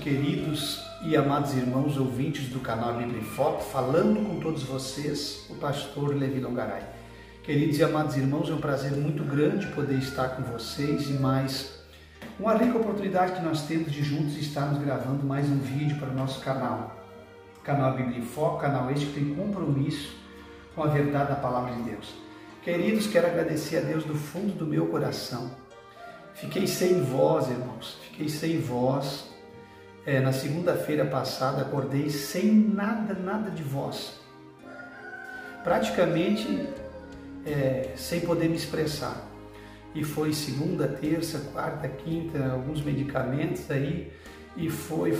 queridos e amados irmãos ouvintes do canal Bíblia em Foco, falando com todos vocês, o pastor Levi Longaray. Queridos e amados irmãos, é um prazer muito grande poder estar com vocês e mais uma rica oportunidade que nós temos de juntos estarmos gravando mais um vídeo para o nosso canal. Canal Bíblia em Foco, canal este que tem compromisso com a verdade da Palavra de Deus. Queridos, quero agradecer a Deus do fundo do meu coração. Fiquei sem voz, irmãos, fiquei sem voz. Na segunda-feira passada, acordei sem nada de voz. Praticamente sem poder me expressar. E foi segunda, terça, quarta, quinta, alguns medicamentos aí, e foi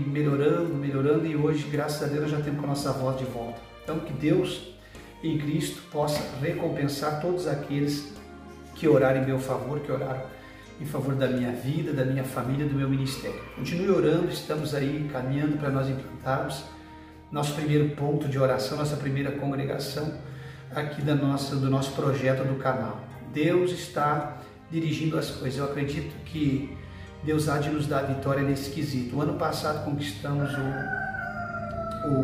melhorando, e hoje, graças a Deus, nós já temos com a nossa voz de volta. Então, que Deus, em Cristo, possa recompensar todos aqueles que oraram em meu favor, que oraram em favor da minha vida, da minha família, do meu ministério. Continue orando, estamos aí caminhando para nós implantarmos nosso primeiro ponto de oração, nossa primeira congregação aqui do nosso projeto do canal. Deus está dirigindo as coisas. Eu acredito que Deus há de nos dar vitória nesse quesito. O ano passado conquistamos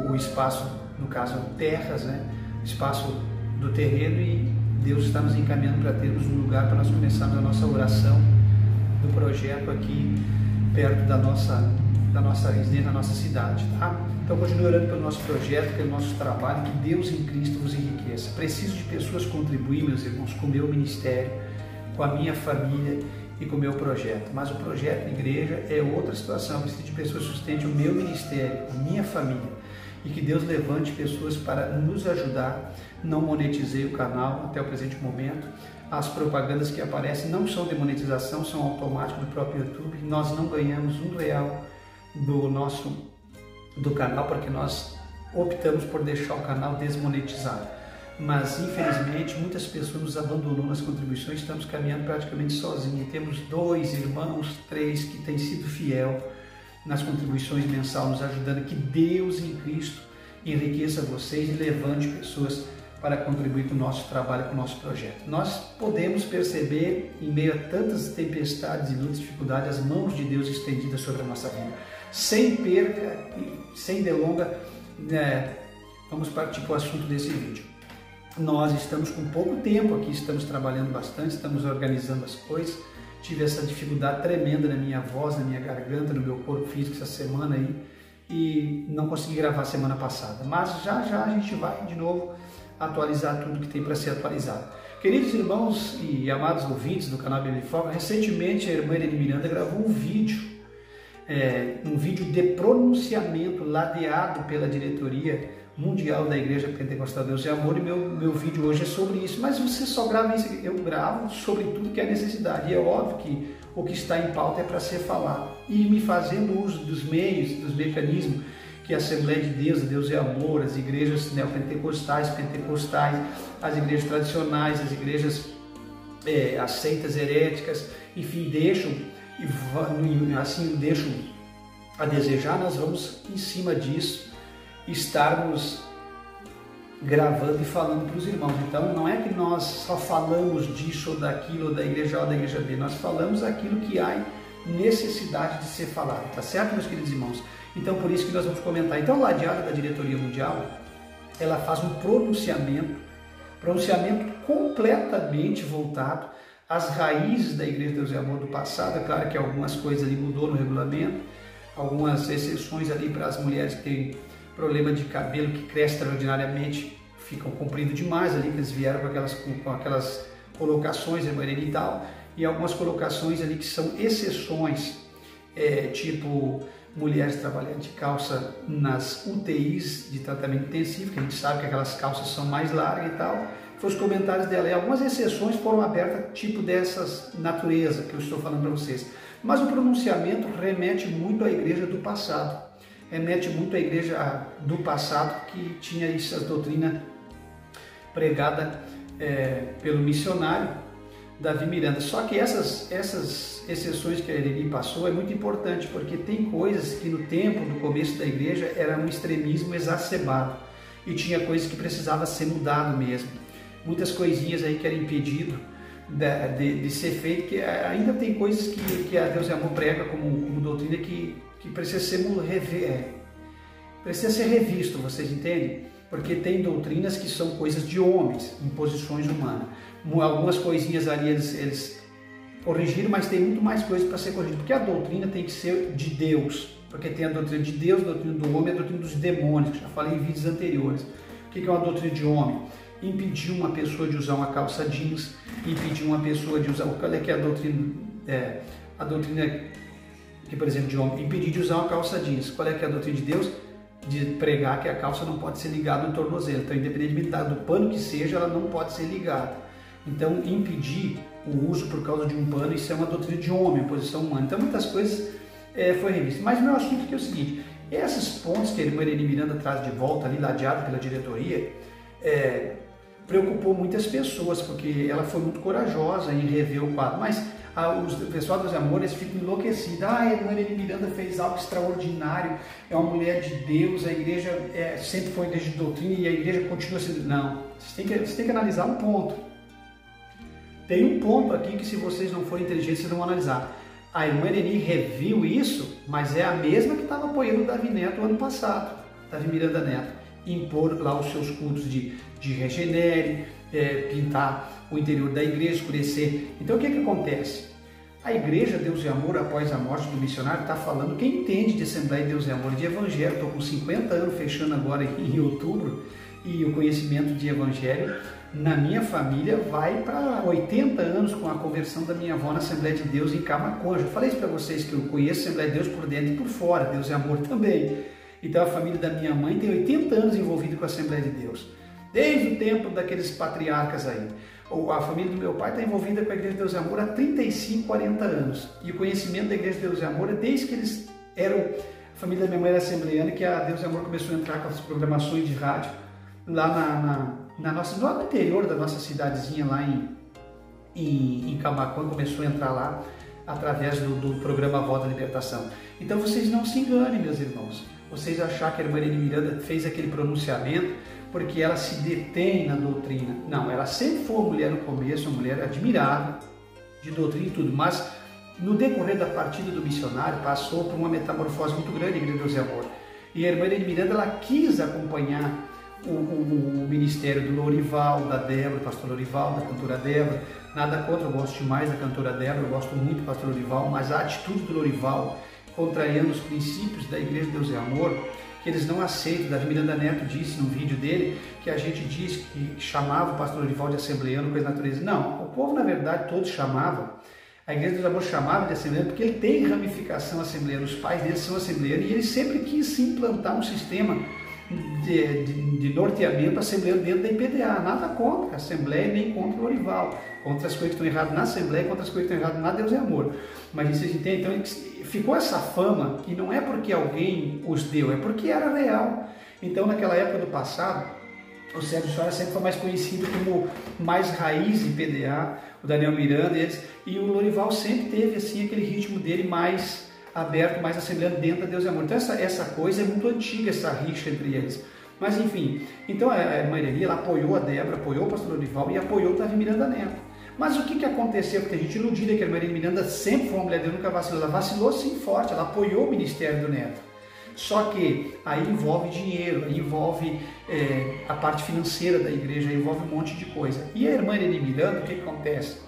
o espaço, no caso terras, o espaço do terreno, e Deus está nos encaminhando para termos um lugar para nós começarmos a nossa oração do projeto aqui perto da nossa residência, da nossa cidade, tá? Então continue orando pelo nosso projeto, pelo nosso trabalho, que Deus em Cristo vos enriqueça. Preciso de pessoas contribuir, meus irmãos, com o meu ministério, com a minha família e com o meu projeto. Mas o projeto de igreja é outra situação. Eu preciso de pessoas que sustentem o meu ministério, a minha família, e que Deus levante pessoas para nos ajudar. Não monetizei o canal até o presente momento. As propagandas que aparecem não são de monetização, são automáticas do próprio YouTube. Nós não ganhamos R$1 do canal, porque nós optamos por deixar o canal desmonetizado. Mas, infelizmente, muitas pessoas nos abandonam nas contribuições, estamos caminhando praticamente sozinhos. E temos 2 irmãos, 3 que têm sido fiel nas contribuições mensais, nos ajudando. Que Deus em Cristo enriqueça vocês e levante pessoas para contribuir com o nosso trabalho, com o nosso projeto. Nós podemos perceber, em meio a tantas tempestades e lutas, dificuldades, as mãos de Deus estendidas sobre a nossa vida. Sem perca e sem delonga, vamos partir para o assunto desse vídeo. Nós estamos com pouco tempo aqui, estamos trabalhando bastante, estamos organizando as coisas. Tive essa dificuldade tremenda na minha voz, na minha garganta, no meu corpo físico essa semana aí, e não consegui gravar semana passada. Mas já a gente vai de novo atualizar tudo que tem para ser atualizado. Queridos irmãos e amados ouvintes do canal Bíblia em Foco, recentemente a irmã Irene Miranda gravou um vídeo de pronunciamento ladeado pela diretoria mundial da Igreja Pentecostal Deus é Amor, e meu vídeo hoje é sobre isso. Mas você só grava isso? Eu gravo sobre tudo que é necessidade, e é óbvio que o que está em pauta é para ser falado, e me fazendo uso dos meios, dos mecanismos que a Assembleia de Deus, a Deus é Amor, as igrejas neopentecostais, as igrejas tradicionais, as igrejas as seitas heréticas, enfim, deixam a desejar. Nós vamos, em cima disso, estarmos gravando e falando para os irmãos. Então, não é que nós só falamos disso ou daquilo, ou da igreja A ou da igreja B, nós falamos aquilo que há necessidade de ser falado, tá certo, meus queridos irmãos? Então, por isso que nós vamos comentar. Então, a ladeada da diretoria mundial, ela faz um pronunciamento completamente voltado às raízes da Igreja Deus é Amor do passado. É claro que algumas coisas ali mudou no regulamento, algumas exceções ali para as mulheres que têm problema de cabelo que cresce extraordinariamente, ficam comprido demais ali, que eles vieram com aquelas colocações e tal, e algumas colocações ali que são exceções, tipo mulheres trabalhando de calça nas UTIs de tratamento intensivo, que a gente sabe que aquelas calças são mais largas e tal. Foi os comentários dela, e algumas exceções foram abertas, tipo dessas natureza que eu estou falando para vocês. Mas o pronunciamento remete muito à igreja do passado, remete muito à igreja do passado, que tinha essa doutrina pregada pelo missionário Davi Miranda. Só que essas exceções que a Irene passou é muito importante, porque tem coisas que no tempo, no começo da igreja, era um extremismo exacerbado, e tinha coisas que precisava ser mudado mesmo. Muitas coisinhas aí que eram impedido de ser feito, que ainda tem coisas que a Deus é Amor prega como doutrina que que precisa ser revisto, vocês entendem? Porque tem doutrinas que são coisas de homens, imposições humanas. Algumas coisinhas ali eles corrigiram, mas tem muito mais coisas para ser corrigido, porque a doutrina tem que ser de Deus, porque tem a doutrina de Deus, a doutrina do homem e a doutrina dos demônios, que já falei em vídeos anteriores. O que é uma doutrina de homem? Impedir uma pessoa de usar uma calça jeans, impedir uma pessoa de usar... Qual é que é a doutrina? A doutrina que, por exemplo, de homem, impedir de usar uma calça jeans. Qual é que é a doutrina de Deus? De pregar que a calça não pode ser ligada no tornozelo. Então, independentemente do pano que seja, ela não pode ser ligada. Então, impedir o uso por causa de um pano, isso é uma doutrina de homem, posição humana. Então, muitas coisas foi revista. Mas o meu assunto aqui é o seguinte: esses pontos que a irmã Irene Miranda traz de volta, ali ladeado pela diretoria, preocupou muitas pessoas, porque ela foi muito corajosa em rever o quadro. Mas o pessoal dos amores ficam enlouquecidos. A irmã Irene Miranda fez algo extraordinário, é uma mulher de Deus, a igreja sempre foi igreja de doutrina e a igreja continua sendo... Não, vocês têm que analisar um ponto. Tem um ponto aqui que, se vocês não forem inteligentes, vocês não vão analisar. A irmã Irene reviu isso, mas é a mesma que estava apoiando o Davi Neto ano passado, Davi Miranda Neto, impor lá os seus cultos de regenere, pintar o interior da igreja, escurecer. Então o que acontece? A igreja Deus e Amor, após a morte do missionário, está falando, quem entende de Assembleia Deus e Amor, de Evangelho, estou com 50 anos fechando agora em outubro, e o conhecimento de Evangelho na minha família vai para 80 anos com a conversão da minha avó na Assembleia de Deus em Camaquã. Eu falei isso para vocês, que eu conheço a Assembleia de Deus por dentro e por fora, Deus e Amor também. Então a família da minha mãe tem 80 anos envolvida com a Assembleia de Deus, desde o tempo daqueles patriarcas aí. A família do meu pai está envolvida com a Igreja de Deus e Amor há 35, 40 anos. E o conhecimento da Igreja de Deus e Amor é desde que eles eram... A família da minha mãe era assembleana, que a Deus e Amor começou a entrar com as programações de rádio lá no interior da nossa cidadezinha, lá em Camaquã, começou a entrar lá através do programa Voz da Libertação. Então vocês não se enganem, meus irmãos. Vocês achar que a irmã Irene Miranda fez aquele pronunciamento porque ela se detém na doutrina. Não, ela sempre foi uma mulher no começo, uma mulher admirável, de doutrina e tudo, mas no decorrer da partida do missionário passou por uma metamorfose muito grande em Igreja de Deus e Amor. E a irmã Irene Miranda, ela quis acompanhar o ministério do Lorival, da Débora, do pastor Lorival, da cantora Débora. Nada contra, eu gosto demais da cantora Débora, eu gosto muito do pastor Lorival, mas a atitude do Lorival, contrariando os princípios da Igreja de Deus e Amor, que eles não aceitam. Davi Miranda Neto disse no vídeo dele que a gente diz que chamava o pastor Lorival de assembleano, coisa da natureza. Não, o povo, na verdade, todos chamavam. A Igreja de Deus e Amor chamava de assembleano porque ele tem ramificação assembleana, os pais dele são assembleanos, e ele sempre quis se implantar um sistema de norteamento assembleano dentro da IPDA. Nada contra a Assembleia, nem contra o Lorival, contra as coisas que estão erradas na Assembleia, contra as coisas que estão erradas na Deus e Amor. Mas vocês entendem? Então ficou essa fama, e não é porque alguém os deu, é porque era real. Então, naquela época do passado, o Sérgio Soares sempre foi mais conhecido como mais raiz IPDA, o Daniel Miranda, e o Lorival sempre teve assim aquele ritmo dele mais aberto, mais assembleando dentro da Deus e Amor. Então essa coisa é muito antiga, essa rixa entre eles. Mas enfim, então a irmã Irene, ela apoiou a Débora, apoiou o pastor Lorival e apoiou o Davi Miranda Neto. Mas o que aconteceu? Porque tem gente iludida que a irmã Irene Miranda sempre foi uma mulher de Deus, nunca vacilou. Ela vacilou sim forte, ela apoiou o ministério do Neto. Só que aí envolve dinheiro, aí envolve a parte financeira da igreja, aí envolve um monte de coisa. E a irmã Irene Miranda, o que acontece?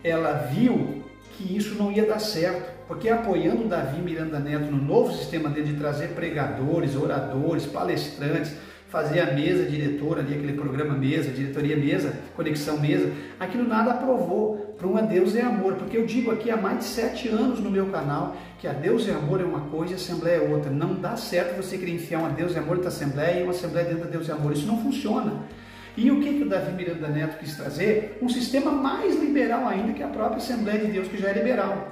Ela viu que isso não ia dar certo, porque apoiando o Davi Miranda Neto no novo sistema dele de trazer pregadores, oradores, palestrantes, fazer a mesa diretora ali, aquele programa mesa, diretoria mesa, conexão mesa, aquilo nada aprovou para uma Deus e Amor, porque eu digo aqui há mais de 7 anos no meu canal que a Deus e Amor é uma coisa e a Assembleia é outra. Não dá certo você querer enfiar uma Deus e Amor dentro da Assembleia e uma Assembleia dentro da Deus e Amor, isso não funciona. E o que o Davi Miranda Neto quis trazer? Um sistema mais liberal ainda que a própria Assembleia de Deus, que já é liberal.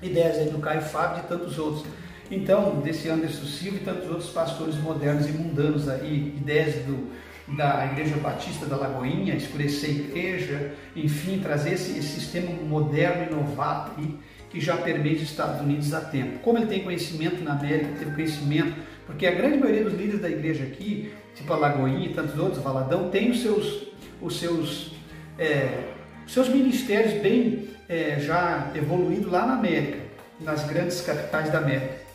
Ideias aí do Caio Fábio e de tantos outros. Então, desse Anderson Silva e tantos outros pastores modernos e mundanos aí, ideias da Igreja Batista da Lagoinha, escurecer a igreja, enfim, trazer esse sistema moderno e inovado aí, que já permeia os Estados Unidos há tempo. Como ele tem conhecimento na América, teve conhecimento, porque a grande maioria dos líderes da igreja aqui, tipo a Lagoinha e tantos outros, Valadão, tem os seus ministérios bem já evoluídos lá na América, nas grandes capitais da América.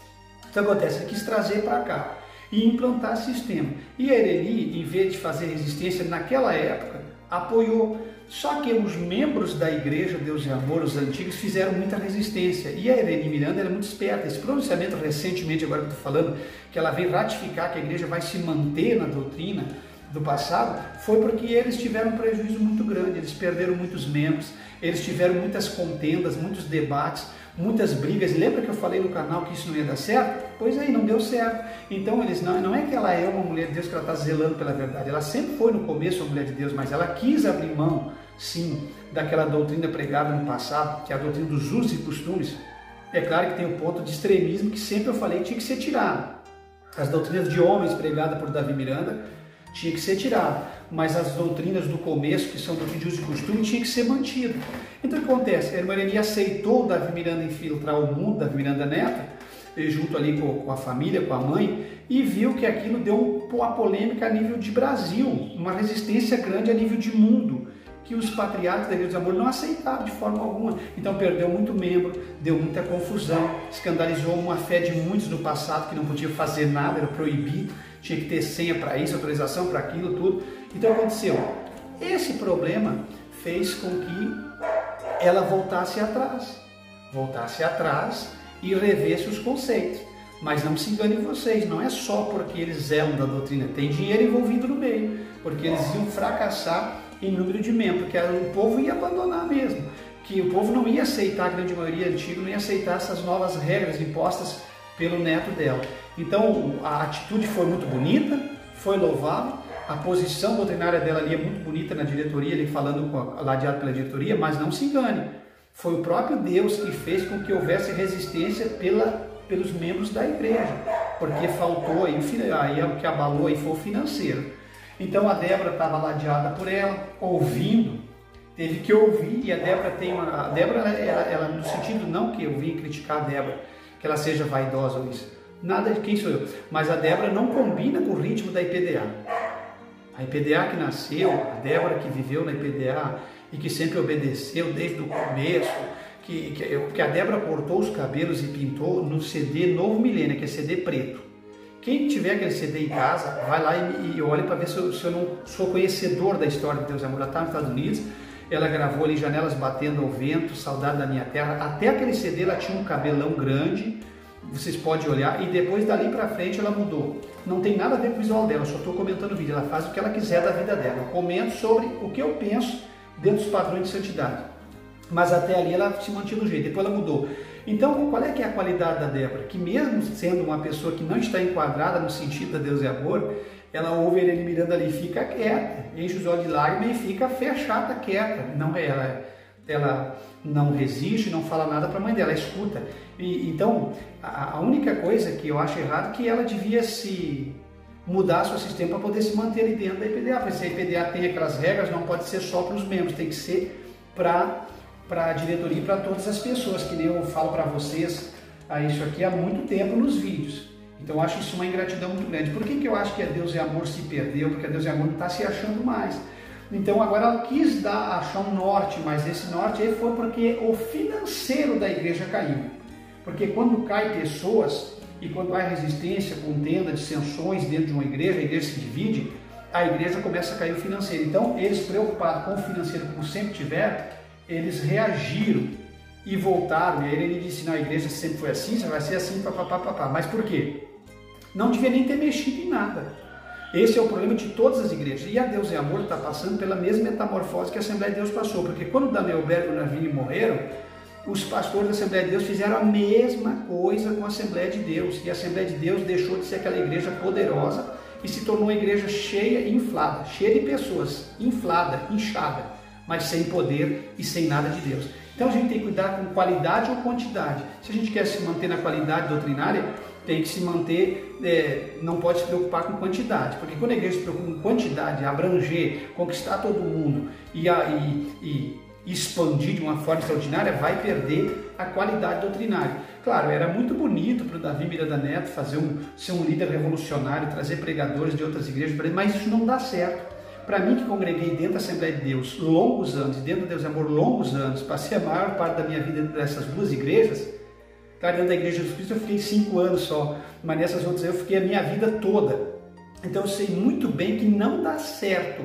Então acontece, ele quis trazer para cá e implantar sistema. E a Ireni, em vez de fazer resistência naquela época, apoiou. Só que os membros da igreja Deus e Amor, os antigos, fizeram muita resistência. E a Ireni Miranda era muito esperta. Esse pronunciamento recentemente, agora que eu estou falando, que ela veio ratificar que a igreja vai se manter na doutrina do passado, foi porque eles tiveram um prejuízo muito grande, eles perderam muitos membros, eles tiveram muitas contendas, muitos debates, muitas brigas. Lembra que eu falei no canal que isso não ia dar certo? Pois aí, não deu certo. Então eles não é que ela é uma mulher de Deus, que ela está zelando pela verdade, ela sempre foi no começo uma mulher de Deus, mas ela quis abrir mão, sim, daquela doutrina pregada no passado, que é a doutrina dos usos e costumes. É claro que tem o ponto de extremismo que sempre eu falei que tinha que ser tirado. As doutrinas de homens pregadas por Davi Miranda tinha que ser tirado, mas as doutrinas do começo, que são doutrinas de uso e costume, tinha que ser mantido. Então o que acontece? A irmã Ireni aceitou o Davi Miranda infiltrar o mundo, Davi Miranda Neta, junto ali com a família, com a mãe, e viu que aquilo deu uma polêmica a nível de Brasil, uma resistência grande a nível de mundo, que os patriarcas da Igreja do Amor não aceitaram de forma alguma. Então perdeu muito membro, deu muita confusão, escandalizou uma fé de muitos no passado que não podia fazer nada, era proibido, tinha que ter senha para isso, autorização para aquilo, tudo. Então aconteceu. Esse problema fez com que ela voltasse atrás e revesse os conceitos. Mas não se enganem vocês, não é só porque eles zelam da doutrina, tem dinheiro envolvido no meio, porque eles iam fracassar em número de membros, porque o povo ia abandonar mesmo, que o povo não ia aceitar, a grande maioria antiga não ia aceitar essas novas regras impostas pelo neto dela. Então a atitude foi muito bonita, foi louvável, a posição doutrinária dela ali é muito bonita na diretoria, ali falando ladeado pela diretoria, mas não se engane, foi o próprio Deus que fez com que houvesse resistência pelos membros da igreja, porque faltou aí o que abalou aí foi o financeiro. Então a Débora estava ladeada por ela, ouvindo, teve que ouvir, e a Débora ela no sentido não que eu vim criticar a Débora, que ela seja vaidosa ou isso, nada de quem sou eu, mas a Débora não combina com o ritmo da IPDA. A IPDA que nasceu, a Débora que viveu na IPDA e que sempre obedeceu desde o começo, que a Débora cortou os cabelos e pintou no CD Novo Milênio, que é CD preto. Quem tiver aquele CD em casa, vai lá e olha para ver se eu não sou conhecedor da história de Deus e Amor. Ela está nos Estados Unidos, ela gravou ali Janelas Batendo ao Vento, Saudade da Minha Terra. Até aquele CD ela tinha um cabelão grande, vocês podem olhar, e depois dali para frente ela mudou. Não tem nada a ver com o visual dela, só estou comentando o vídeo, ela faz o que ela quiser da vida dela. Eu comento sobre o que eu penso dentro dos padrões de santidade. Mas até ali ela se mantinha do jeito, depois ela mudou. Então, qual é que é a qualidade da Débora? Que mesmo sendo uma pessoa que não está enquadrada no sentido da Deus e Amor, ela ouve a Ireni Miranda ali e fica quieta, enche os olhos de lágrimas e fica fechada, quieta. Não, ela não resiste, não fala nada para a mãe dela, ela escuta. Então, a única coisa que eu acho errado é que ela devia se mudar seu sistema para poder se manter ali dentro da IPDA, porque se a IPDA tem aquelas regras, não pode ser só para os membros, tem que ser para a diretoria e para todas as pessoas, que nem eu falo para vocês isso aqui há muito tempo nos vídeos. Então eu acho isso uma ingratidão muito grande. Por que eu acho que a Deus e Amor se perdeu? Porque a Deus e Amor não está se achando mais. Então agora ela quis achar um norte, mas esse norte aí foi porque o financeiro da igreja caiu. Porque quando cai pessoas e quando há resistência, contenda, dissensões dentro de uma igreja, a igreja se divide, a igreja começa a cair o financeiro. Então eles, preocupados com o financeiro como sempre tiveram, eles reagiram e voltaram. E aí ele disse, não, a igreja sempre foi assim, vai ser assim, papapá. Mas por quê? Não devia nem ter mexido em nada. Esse é o problema de todas as igrejas. E a Deus e Amor está passando pela mesma metamorfose que a Assembleia de Deus passou. Porque quando o Daniel Berg e o Navini morreram, os pastores da Assembleia de Deus fizeram a mesma coisa com a Assembleia de Deus. E a Assembleia de Deus deixou de ser aquela igreja poderosa e se tornou uma igreja cheia e inflada, cheia de pessoas, inflada, inchada, mas sem poder e sem nada de Deus. Então a gente tem que cuidar com qualidade ou quantidade. Se a gente quer se manter na qualidade doutrinária, tem que se manter, não pode se preocupar com quantidade, porque quando a igreja se preocupa com quantidade, abranger, conquistar todo mundo e expandir de uma forma extraordinária, vai perder a qualidade doutrinária. Claro, era muito bonito para o Davi Miranda Neto ser um líder revolucionário, trazer pregadores de outras igrejas, mas isso não dá certo. Para mim, que congreguei dentro da Assembleia de Deus longos anos, dentro de Deus e Amor longos anos, passei a maior parte da minha vida dentro dessas duas igrejas, Claro, dentro da Igreja de Jesus Cristo eu fiquei 5 anos só, mas nessas outras eu fiquei a minha vida toda. Então eu sei muito bem que não dá certo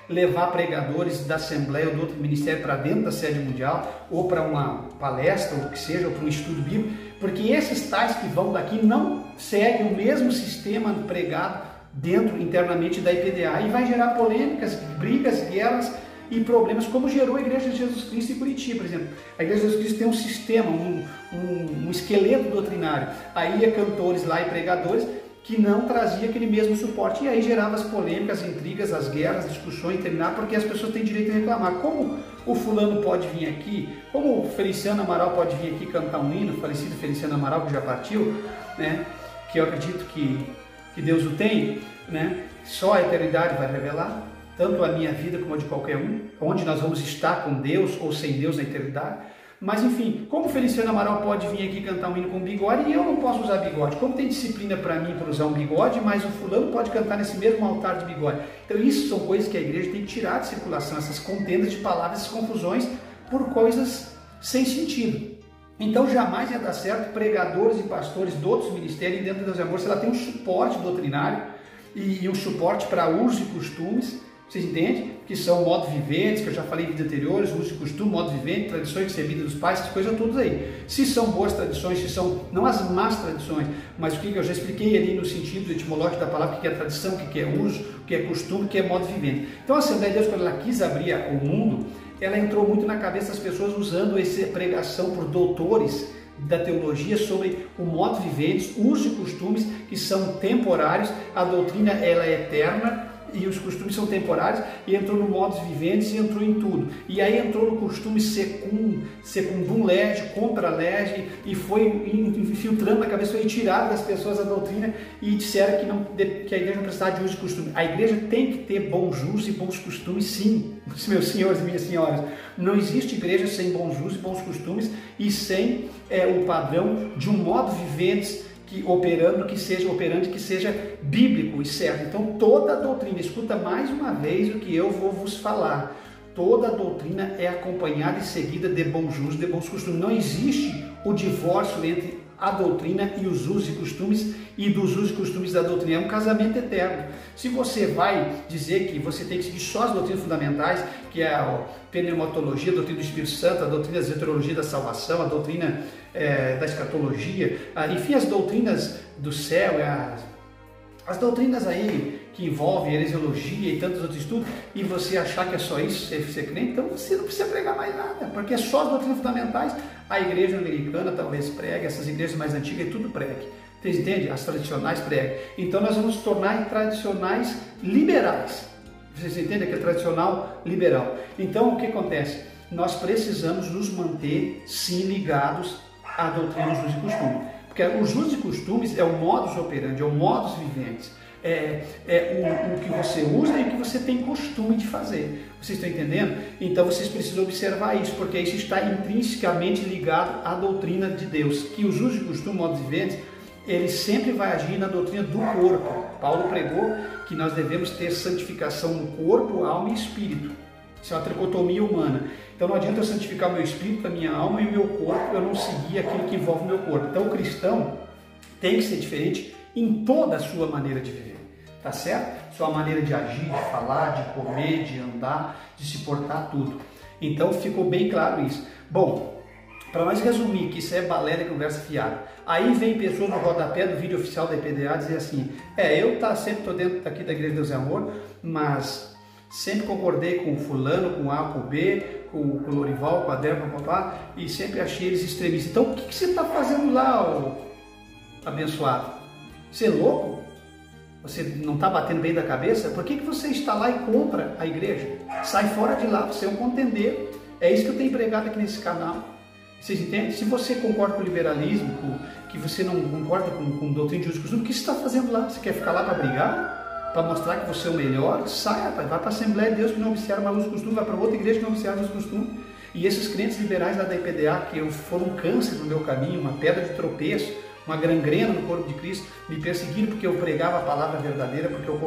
levar pregadores da Assembleia ou do outro ministério para dentro da sede mundial, ou para uma palestra, ou o que seja, ou para um estudo bíblico, porque esses tais que vão daqui não seguem o mesmo sistema pregado dentro, internamente da IPDA, e vai gerar polêmicas, brigas, guerras e problemas, como gerou a Igreja de Jesus Cristo em Curitiba, por exemplo. A Igreja de Jesus Cristo tem um sistema, um esqueleto doutrinário. Aí ia cantores lá e pregadores que não trazia aquele mesmo suporte, e aí gerava as polêmicas, as intrigas, as guerras, as discussões, terminar, porque as pessoas têm direito a reclamar. Como o fulano pode vir aqui, como o Feliciano Amaral pode vir aqui cantar um hino, o falecido Feliciano Amaral, que já partiu, né, que eu acredito que Deus o tem, né, só a eternidade vai revelar, tanto a minha vida como a de qualquer um, onde nós vamos estar com Deus ou sem Deus na eternidade. Mas enfim, como o Feliciano Amaral pode vir aqui cantar um hino com bigode e eu não posso usar bigode? Como tem disciplina para mim para usar um bigode, mas o fulano pode cantar nesse mesmo altar de bigode? Então isso são coisas que a igreja tem que tirar de circulação, essas contendas de palavras, essas confusões por coisas sem sentido. Então jamais ia dar certo pregadores e pastores de outros ministérios dentro das amores, se ela tem um suporte doutrinário e um suporte para usos e costumes. Vocês entendem? Que são modos viventes, que eu já falei em vídeos anteriores, uso e costume, modo vivente, tradições recebidas dos pais, essas coisas todas aí. Se são boas tradições, se são, não as más tradições, mas o que eu já expliquei ali no sentido etimológico da palavra, o que é tradição, o que é uso, o que é costume, o que é modo vivente. Então a Assembleia de Deus, quando ela quis abrir o mundo, ela entrou muito na cabeça das pessoas usando essa pregação por doutores da teologia sobre o modo vivente, usos e costumes que são temporários, a doutrina ela é eterna, e os costumes são temporários, e entrou no modos viventes e entrou em tudo. E aí entrou no costume secundum lege, contra lege, e foi infiltrando na cabeça, foi tirado das pessoas a doutrina e disseram que a igreja não precisava de uso e costume. A igreja tem que ter bons usos e bons costumes, sim, meus senhores e minhas senhoras. Não existe igreja sem bons usos e bons costumes e sem o padrão de um modo vivente que seja bíblico e certo. Então toda a doutrina, escuta mais uma vez o que eu vou vos falar, toda a doutrina é acompanhada e seguida de bons usos, de bons costumes. Não existe o divórcio entre a doutrina e os usos e costumes, e dos usos e costumes da doutrina. É um casamento eterno. Se você vai dizer que você tem que seguir só as doutrinas fundamentais, que é a pneumatologia, a doutrina do Espírito Santo, a doutrina da heterologia da salvação, a doutrina da escatologia, enfim, as doutrinas do céu, as doutrinas aí que envolvem heresiologia e tantos outros estudos, e você achar que é só isso, ser crente, então você não precisa pregar mais nada, porque é só as doutrinas fundamentais. A igreja americana talvez pregue, essas igrejas mais antigas tudo pregue. Vocês entendem? As tradicionais preguem. Então nós vamos nos tornar tradicionais liberais. Vocês entendem que é tradicional liberal. Então o que acontece? Nós precisamos nos manter sim ligados à doutrina dos usos e costumes. Porque os usos e costumes é o modus operandi, é o modus vivendi. O que você usa e o que você tem costume de fazer. Vocês estão entendendo? Então vocês precisam observar isso, porque isso está intrinsecamente ligado à doutrina de Deus. Que os usos e costumes, modus vivendi, ele sempre vai agir na doutrina do corpo. Paulo pregou que nós devemos ter santificação no corpo, alma e espírito. Isso é uma tricotomia humana. Então não adianta eu santificar o meu espírito, a minha alma e o meu corpo, eu não seguir aquilo que envolve o meu corpo. Então o cristão tem que ser diferente em toda a sua maneira de viver. Tá certo? Sua maneira de agir, de falar, de comer, de andar, de se portar, tudo. Então ficou bem claro isso. Bom, para nós resumir, que isso é balela e conversa fiada. Aí vem pessoas no rodapé do vídeo oficial da IPDA dizer assim, eu sempre estou dentro daqui da Igreja de Deus e Amor, mas sempre concordei com o fulano, com A, com o B, com o Lorival, com a Débora, com o papá, e sempre achei eles extremistas. Então o que você está fazendo lá, abençoado? Você é louco? Você não está batendo bem da cabeça? Por que você está lá e compra a igreja? Sai fora de lá, você é um contendeiro. É isso que eu tenho pregado aqui nesse canal. Vocês entendem? Se você concorda com o liberalismo, que você não concorda com doutrina de uso e costume, o que você está fazendo lá? Você quer ficar lá para brigar? Para mostrar que você é o melhor? Sai, rapaz, vai para a Assembleia de Deus que não observa mais uso e costume, vai para outra igreja que não observa uso e costume. E esses crentes liberais lá da IPDA, que foram um câncer no meu caminho, uma pedra de tropeço, uma gangrena no corpo de Cristo, me perseguiram porque eu pregava a palavra verdadeira, porque eu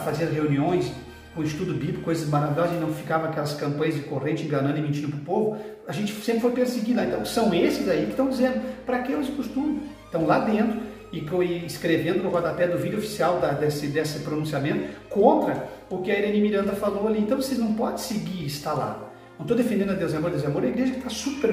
fazia reuniões com estudo bíblico, coisas maravilhosas, e não ficava aquelas campanhas de corrente enganando e mentindo para o povo, a gente sempre foi perseguido lá. Então são esses aí que estão dizendo, para que uso e costume? Estão lá dentro e escrevendo no rodapé do vídeo oficial desse pronunciamento contra o que a Irene Miranda falou ali. Então vocês não podem seguir e estar lá. Não estou defendendo a Deus é Amor, a igreja que está super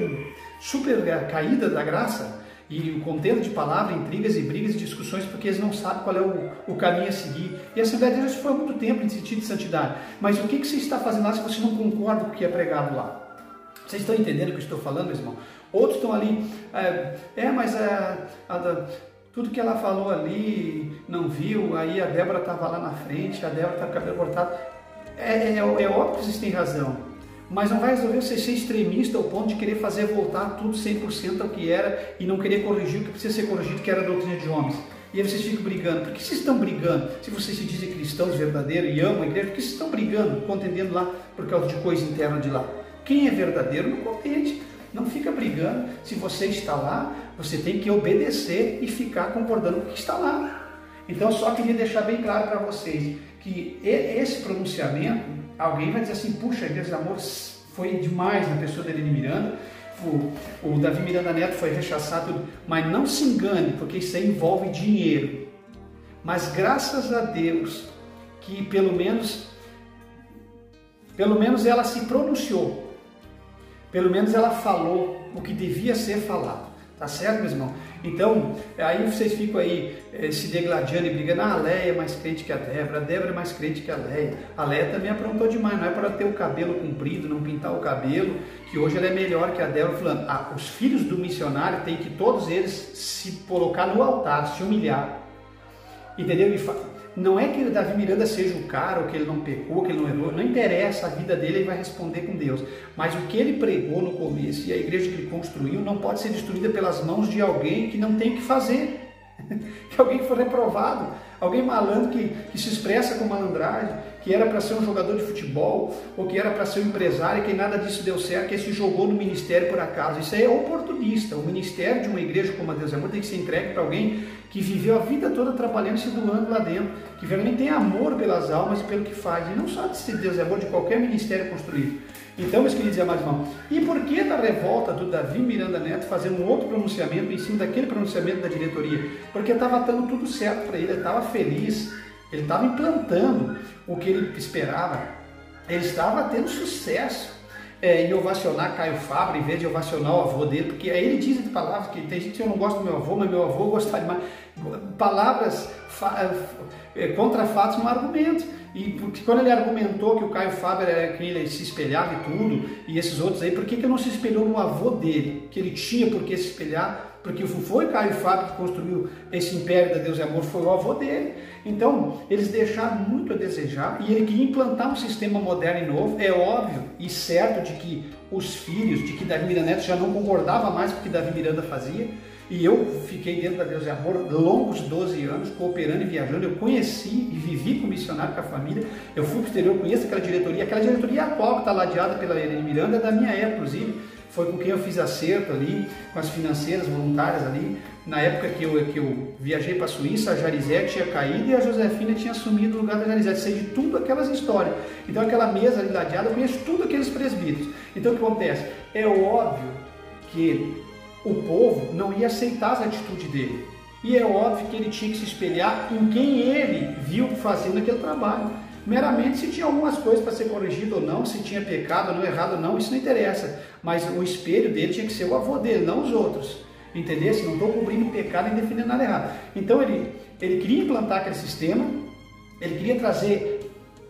caída da graça, e contendo de palavras, intrigas e brigas e discussões, porque eles não sabem qual é o caminho a seguir. E a Assembleia de Deus foi há muito tempo em sentido de santidade. Mas o que você está fazendo lá se você não concorda com o que é pregado lá? Vocês estão entendendo o que eu estou falando, meu irmão? Outros estão ali, mas tudo que ela falou ali, não viu, aí a Débora estava lá na frente, a Débora está com o cabelo cortado. É óbvio que vocês têm razão. Mas não vai resolver você ser extremista ao ponto de querer fazer voltar tudo 100% ao que era e não querer corrigir o que precisa ser corrigido, que era a doutrina de homens. E aí vocês ficam brigando. Por que vocês estão brigando? Se vocês se dizem cristãos verdadeiros e amam a igreja, por que vocês estão brigando, contendendo lá por causa de coisa interna de lá? Quem é verdadeiro não contende, não fica brigando. Se você está lá, você tem que obedecer e ficar concordando com o que está lá. Então eu só queria deixar bem claro para vocês que esse pronunciamento, alguém vai dizer assim, puxa, a Igreja de Amor foi demais na pessoa da Irene Miranda, o Davi Miranda Neto foi rechaçado, mas não se engane, porque isso aí envolve dinheiro. Mas graças a Deus que pelo menos ela se pronunciou, pelo menos ela falou o que devia ser falado. Tá certo, meu irmão? Então, aí vocês ficam aí se degladiando e brigando. A Leia é mais crente que a Débora é mais crente que a Leia também aprontou demais, não é para ter o cabelo comprido, não pintar o cabelo, que hoje ela é melhor que a Débora, falando, os filhos do missionário têm que todos eles se colocar no altar, se humilhar, entendeu? Não é que o Davi Miranda seja o cara, ou que ele não pecou, que ele não errou, não interessa, a vida dele, ele vai responder com Deus. Mas o que ele pregou no começo e a igreja que ele construiu não pode ser destruída pelas mãos de alguém que não tem o que fazer, que alguém que foi reprovado, alguém malandro que se expressa com malandragem, que era para ser um jogador de futebol, ou que era para ser um empresário, e que nada disso deu certo, que se jogou no ministério por acaso. Isso aí é oportunista. O ministério de uma igreja como a Deus é Amor tem que ser entregue para alguém que viveu a vida toda trabalhando e se doando lá dentro, que realmente tem amor pelas almas e pelo que faz, e não só de Deus é Amor, de qualquer ministério construído. Então, meus queridos e amados irmãos, e por que da revolta do Davi Miranda Neto fazer um outro pronunciamento em cima daquele pronunciamento da diretoria? Porque estava dando tudo certo para ele estava feliz, ele estava implantando o que ele esperava, ele estava tendo sucesso em ovacionar Caio Fábio em vez de ovacionar o avô dele, porque aí ele diz de palavras que tem gente que eu não gosto do meu avô, mas meu avô gostava demais. Palavras contra fatos não argumentos. E porque quando ele argumentou que o Caio Fábio era quem ele se espelhava e tudo, e esses outros aí, por que ele não se espelhou no avô dele? Que ele tinha por que se espelhar, porque foi Caio Fábio que construiu esse império da Deus e Amor, foi o avô dele. Então, eles deixaram muito a desejar, e ele queria implantar um sistema moderno e novo. É óbvio e certo de que os filhos, de que Davi Miranda Neto já não concordava mais com o que Davi Miranda fazia, e eu fiquei dentro da Deus e Amor longos 12 anos, cooperando e viajando. Eu conheci e vivi como missionário com a família. Eu fui para o exterior, conheço aquela diretoria atual que está ladeada pela Irene Miranda, é da minha época, inclusive. Foi com quem eu fiz acerto ali, com as financeiras voluntárias ali. Na época que eu viajei para a Suíça, a Jarizete tinha caído e a Josefina tinha assumido o lugar da Jarizete. Sei de tudo aquelas histórias. Então aquela mesa ali ladeada, eu conheço tudo aqueles presbíteros. Então o que acontece? É óbvio que o povo não ia aceitar as atitudes dele. E é óbvio que ele tinha que se espelhar em quem ele viu fazendo aquele trabalho. Meramente se tinha algumas coisas para ser corrigido ou não, se tinha pecado ou não, errado ou não, isso não interessa. Mas o espelho dele tinha que ser o avô dele, não os outros. Entendeu? Se não estou cobrindo pecado nem defendendo nada errado. Então ele queria implantar aquele sistema, ele queria trazer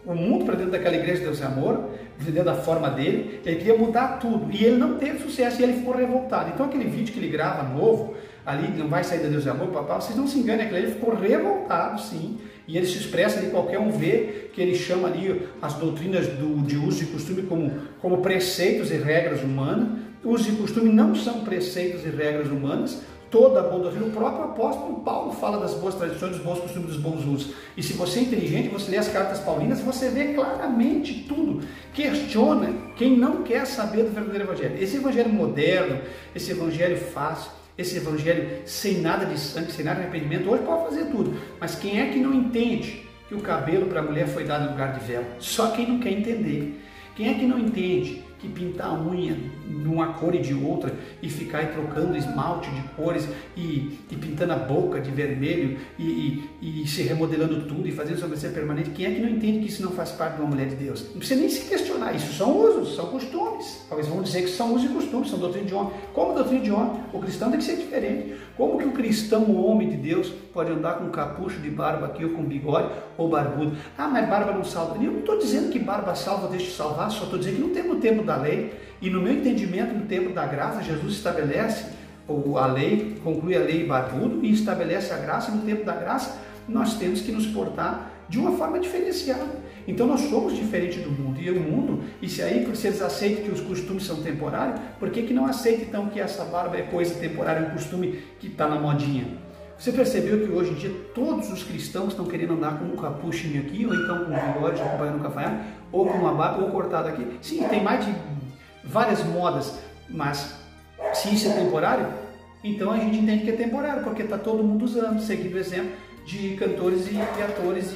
o mundo para dentro daquela igreja de Deus e Amor, dentro da forma dele, ele queria mudar tudo, e ele não teve sucesso, e ele ficou revoltado. Então aquele vídeo que ele grava novo, ali, não vai sair da Deus e Amor, papai, vocês não se enganem, ele ficou revoltado, sim, e ele se expressa ali, qualquer um vê, que ele chama ali as doutrinas de uso e costume como preceitos e regras humanas. Uso e costume não são preceitos e regras humanas. Toda a boa doutrina, o próprio apóstolo Paulo fala das boas tradições, dos bons costumes, dos bons usos. E se você é inteligente, você lê as cartas paulinas, você vê claramente tudo. Questiona quem não quer saber do verdadeiro evangelho. Esse evangelho moderno, esse evangelho fácil, esse evangelho sem nada de sangue, sem nada de arrependimento, hoje pode fazer tudo. Mas quem é que não entende que o cabelo para a mulher foi dado no lugar de véu. Só quem não quer entender. Quem é que não entende que pintar a unha numa cor e de outra e ficar aí trocando esmalte de cores e pintando a boca de vermelho e se remodelando tudo e fazendo sobrancelha permanente, quem é que não entende que isso não faz parte de uma mulher de Deus? Não precisa nem se questionar, isso são usos, são costumes. Talvez vão dizer que são usos e costumes, são doutrina de homem. Como doutrina de homem? O cristão tem que ser diferente. Como que o cristão, o homem de Deus, pode andar com um capucho de barba aqui ou com bigode ou barbudo? Ah, mas barba não salva. Eu não estou dizendo que barba salva ou deixa de salvar, só estou dizendo que não tem no tempo da lei. E no meu entendimento, no tempo da graça, Jesus estabelece a lei, conclui a lei barbudo e estabelece a graça. E no tempo da graça, nós temos que nos portar de uma forma diferenciada. Então nós somos diferentes do mundo. E o mundo, e se eles aceitam que os costumes são temporários, por que não aceitam então que essa barba é coisa temporária, um costume que está na modinha? Você percebeu que hoje em dia todos os cristãos estão querendo andar com um capuchinho aqui, ou então com um bigode, acompanhando um cafanhaque, ou com uma barba, ou cortado aqui? Sim, tem mais de várias modas, mas se isso é temporário, então a gente entende que é temporário, porque está todo mundo usando, seguindo o exemplo de cantores e atores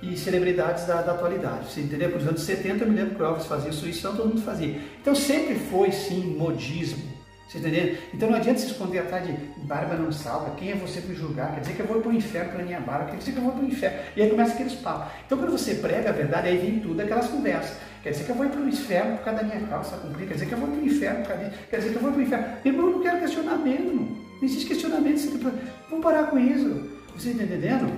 e celebridades da atualidade. Você entendeu? Por anos 70 eu me lembro que o Elvis fazia isso, então todo mundo fazia. Então sempre foi sim modismo. Você entendeu? Então não adianta se esconder atrás de barba não salva, quem é você para julgar? Quer dizer que eu vou para o inferno pela minha barba, quer dizer que eu vou para o inferno. E aí começa aqueles papos. Então quando você prega a verdade, aí vem tudo aquelas conversas. Quer dizer que eu vou para o inferno por causa da minha calça comprida, quer dizer que eu vou para o inferno por causa disso, quer dizer que eu vou para o inferno. Meu irmão, eu não quero questionar mesmo. Não existe questionamento. Vamos parar com isso. Você está entendendo?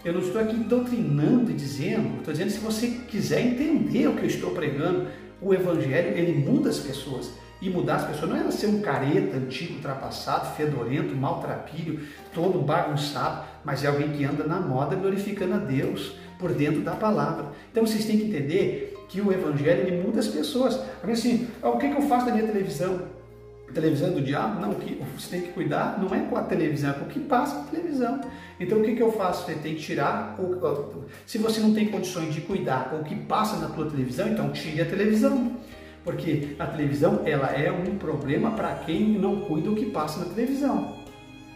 Eu não estou aqui doutrinando e dizendo, estou dizendo se você quiser entender o que eu estou pregando, o Evangelho, ele muda as pessoas. E mudar as pessoas não é ser um careta antigo, ultrapassado, fedorento, maltrapilho, todo bagunçado, mas é alguém que anda na moda glorificando a Deus por dentro da palavra. Então vocês têm que entender que o Evangelho ele muda as pessoas. Assim, o que eu faço na minha televisão? Televisão do diabo? Não, o que você tem que cuidar não é com a televisão, é com o que passa na televisão. Então o que eu faço? Você tem que tirar, se você não tem condições de cuidar com o que passa na tua televisão, então tire a televisão. Porque a televisão ela é um problema para quem não cuida do que passa na televisão.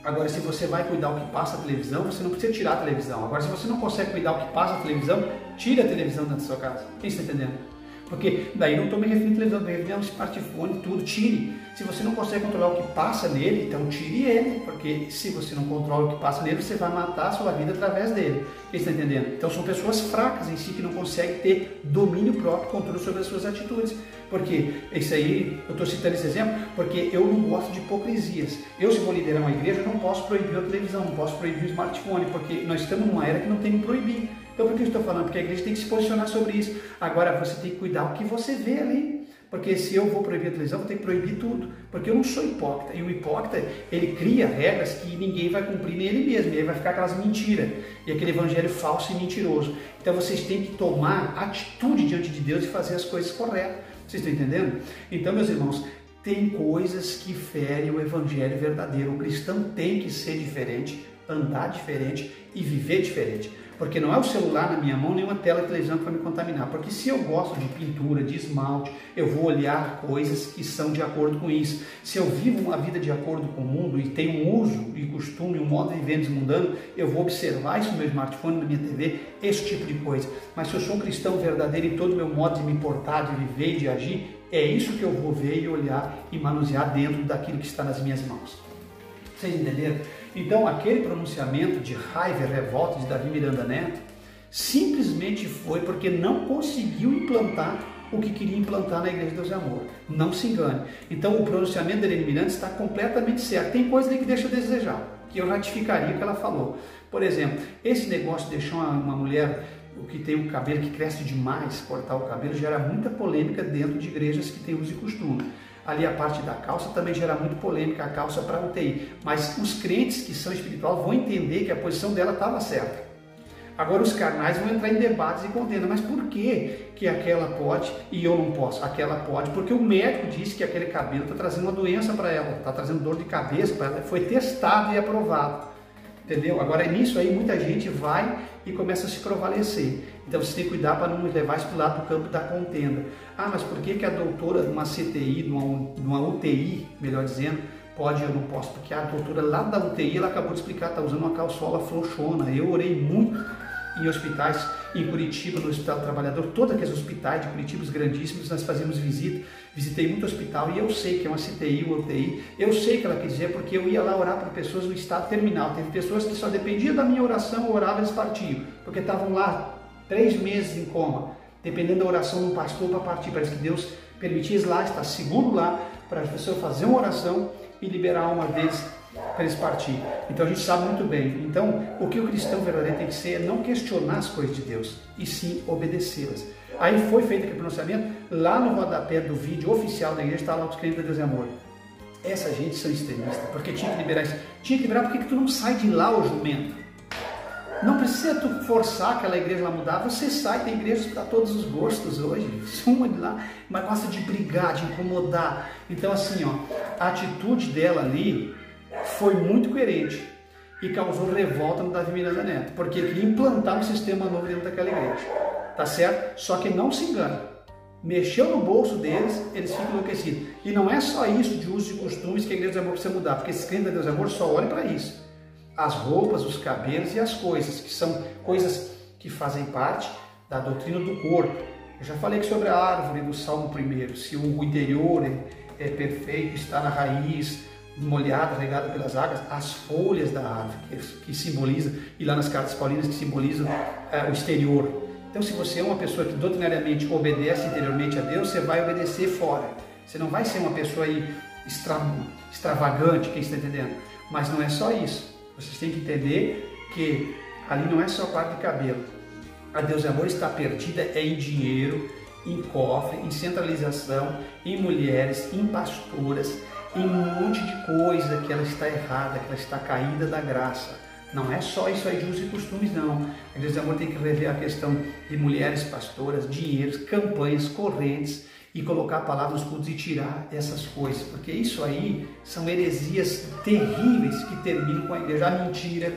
Agora, se você vai cuidar do que passa na televisão, você não precisa tirar a televisão. Agora, se você não consegue cuidar do que passa na televisão, tire a televisão da sua casa. Quem está entendendo? Porque daí não estou me referindo à televisão, estou me referindo ao smartphone, tudo, tire. Se você não consegue controlar o que passa nele, então tire ele, porque se você não controla o que passa nele, você vai matar a sua vida através dele. Quem está entendendo? Então são pessoas fracas em si, que não conseguem ter domínio próprio, controle sobre as suas atitudes. Porque isso aí, eu estou citando esse exemplo, porque eu não gosto de hipocrisias. Eu, se vou liderar uma igreja, não posso proibir a televisão, não posso proibir o smartphone, porque nós estamos numa era que não tem que proibir. Então por que eu estou falando? Porque a igreja tem que se posicionar sobre isso. Agora você tem que cuidar do que você vê ali. Porque se eu vou proibir a televisão, vou ter que proibir tudo. Porque eu não sou hipócrita. E o hipócrita, ele cria regras que ninguém vai cumprir nem ele mesmo. E aí vai ficar aquelas mentiras. E aquele evangelho falso e mentiroso. Então vocês têm que tomar atitude diante de Deus e fazer as coisas corretas. Vocês estão entendendo? Então, meus irmãos, tem coisas que ferem o evangelho verdadeiro. O cristão tem que ser diferente, andar diferente e viver diferente. Porque não é o celular na minha mão, nem uma tela de televisão que vai me contaminar. Porque se eu gosto de pintura, de esmalte, eu vou olhar coisas que são de acordo com isso. Se eu vivo uma vida de acordo com o mundo e tenho um uso e costume, um modo de viver desmundano, eu vou observar isso no meu smartphone, na minha TV, esse tipo de coisa. Mas se eu sou um cristão verdadeiro em todo o meu modo de me portar, de viver e de agir, é isso que eu vou ver e olhar e manusear dentro daquilo que está nas minhas mãos. Vocês entenderam? Então, aquele pronunciamento de raiva e revolta de Davi Miranda Neto simplesmente foi porque não conseguiu implantar o que queria implantar na Igreja de Deus e Amor. Não se engane. Então, o pronunciamento da Helene Miranda está completamente certo. Tem coisa ali que deixa a desejar, que eu ratificaria o que ela falou. Por exemplo, esse negócio de deixar uma mulher que tem um cabelo que cresce demais, cortar o cabelo, gera muita polêmica dentro de igrejas que têm uso e costume. Ali a parte da calça também gera muito polêmica, a calça para UTI. Mas os crentes que são espirituais vão entender que a posição dela estava certa. Agora os carnais vão entrar em debates e contenda. Mas por que aquela pode e eu não posso? Aquela pode porque o médico disse que aquele cabelo está trazendo uma doença para ela, está trazendo dor de cabeça para ela, foi testado e aprovado. Entendeu? Agora nisso aí muita gente vai e começa a se prevalecer. Então você tem que cuidar para não levar isso para o lado do campo da contenda. Ah, mas por que a doutora de uma CTI, de uma UTI, melhor dizendo, pode e eu não posso? Porque a doutora lá da UTI, ela acabou de explicar, está usando uma calçola frouxona. Eu orei muito em hospitais, em Curitiba, no Hospital do Trabalhador, todos aqueles hospitais de Curitiba, os grandíssimos, nós fazíamos visita, visitei muito hospital e eu sei que é uma CTI, uma UTI, eu sei o que ela quer dizer porque eu ia lá orar para pessoas no estado terminal, teve pessoas que só dependiam da minha oração, eu orava e eles partiam, porque estavam lá 3 meses em coma, dependendo da oração de um pastor para partir, parece que Deus permitia eles lá, estar seguro lá, para a pessoa fazer uma oração e liberar a alma deles para eles partirem. Então a gente sabe muito bem. Então o que o cristão verdadeiro tem que ser é não questionar as coisas de Deus, e sim obedecê-las. Aí foi feito aquele pronunciamento, lá no rodapé do vídeo oficial da igreja está lá os crentes da Deus e Amor. Essa gente são extremistas, porque tinha que liberar isso. Tinha que liberar, porque que tu não sai de lá, ô jumento? Não precisa tu forçar aquela igreja lá mudar, você sai, tem igrejas para todos os gostos hoje, suma de lá, mas gosta de brigar, de incomodar. Então assim, ó, a atitude dela ali foi muito coerente e causou revolta no Davi Miranda Neto, porque ele queria implantar um sistema novo dentro daquela igreja, tá certo? Só que não se engana, mexeu no bolso deles, eles ficam enlouquecidos. E não é só isso de usos e costumes que a igreja do Amor precisa mudar, porque esses crentes da Deus do Amor só olham para isso. As roupas, os cabelos e as coisas, que são coisas que fazem parte da doutrina do corpo. Eu já falei sobre a árvore do Salmo 1, se o interior é perfeito, está na raiz, molhada, regada pelas águas, as folhas da árvore, que simboliza, e lá nas cartas paulinas que simbolizam o exterior. Então se você é uma pessoa que doutrinariamente obedece interiormente a Deus, você vai obedecer fora. Você não vai ser uma pessoa aí extravagante, quem está entendendo? Mas não é só isso. Vocês têm que entender que ali não é só parte de cabelo. A Deus e Amor está perdida em dinheiro, em cofre, em centralização, em mulheres, em pastoras, em um monte de coisa que ela está errada, que ela está caída da graça. Não é só isso aí de usos e costumes, não. A Deus e Amor tem que rever a questão de mulheres, pastoras, dinheiros, campanhas, correntes, e colocar a palavra nos cultos e tirar essas coisas, porque isso aí são heresias terríveis que terminam com a igreja, a mentira,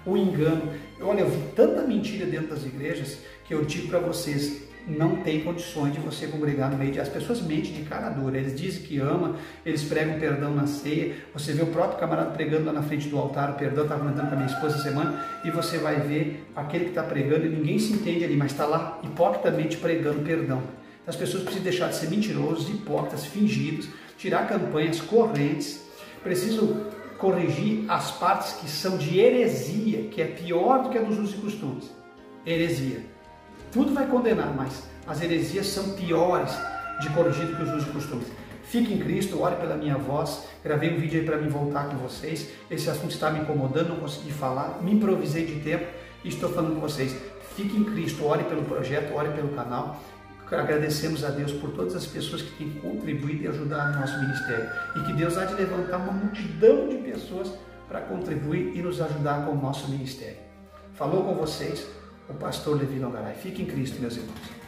o engano. Olha, eu vi tanta mentira dentro das igrejas que eu digo para vocês, não tem condições de você congregar no meio de... As pessoas mentem de cara dura, eles dizem que ama, eles pregam perdão na ceia, você vê o próprio camarada pregando lá na frente do altar, o perdão, eu estava comentando com a minha esposa essa semana, e você vai ver aquele que está pregando, e ninguém se entende ali, mas está lá hipocritamente pregando perdão. As pessoas precisam deixar de ser mentirosos, hipócritas, fingidos, tirar campanhas correntes, precisam corrigir as partes que são de heresia, que é pior do que a dos usos e costumes. Heresia. Tudo vai condenar, mas as heresias são piores de corrigir do que os usos e costumes. Fique em Cristo, ore pela minha voz, gravei um vídeo aí para mim voltar com vocês, esse assunto está me incomodando, não consegui falar, me improvisei de tempo e estou falando com vocês. Fique em Cristo, ore pelo projeto, ore pelo canal. Agradecemos a Deus por todas as pessoas que têm contribuído e ajudado no nosso ministério. E que Deus há de levantar uma multidão de pessoas para contribuir e nos ajudar com o nosso ministério. Falou com vocês o pastor Levi Longaray. Fique em Cristo, meus irmãos.